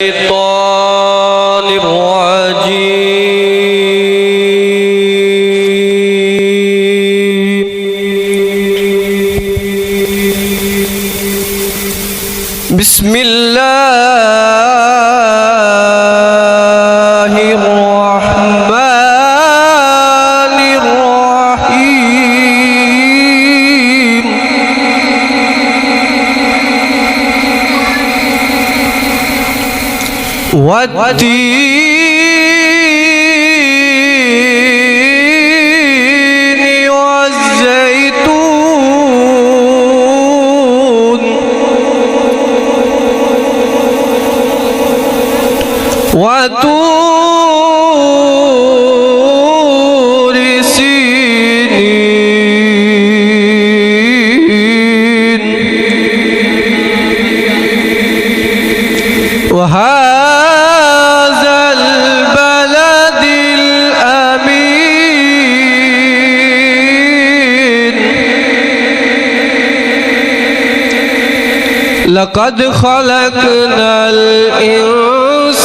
الشيطان الرجيم. بسم الله الرحمن الرحيم. والتين والزيتون وطور سينين وهذا البلد الأمين. لقد خلقنا الإنسان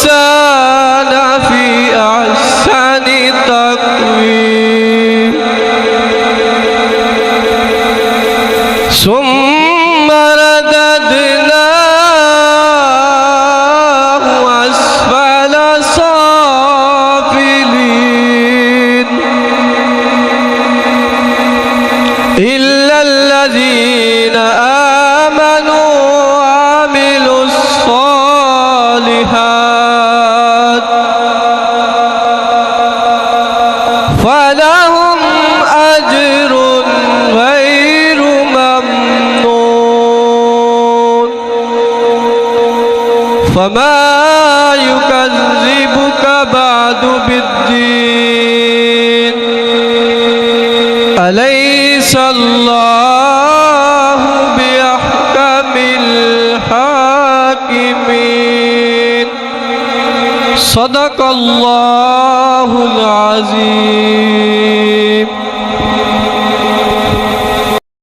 في أحسن تقويم ثم رددناه أسفل سافلين إلا الذين آمنوا وعملوا الصالحات فلهم أجر غير ممنون. فما يكذبك بعد بالدين؟ أليس الله بأحكم الحاكمين؟ صدق الله العظيم.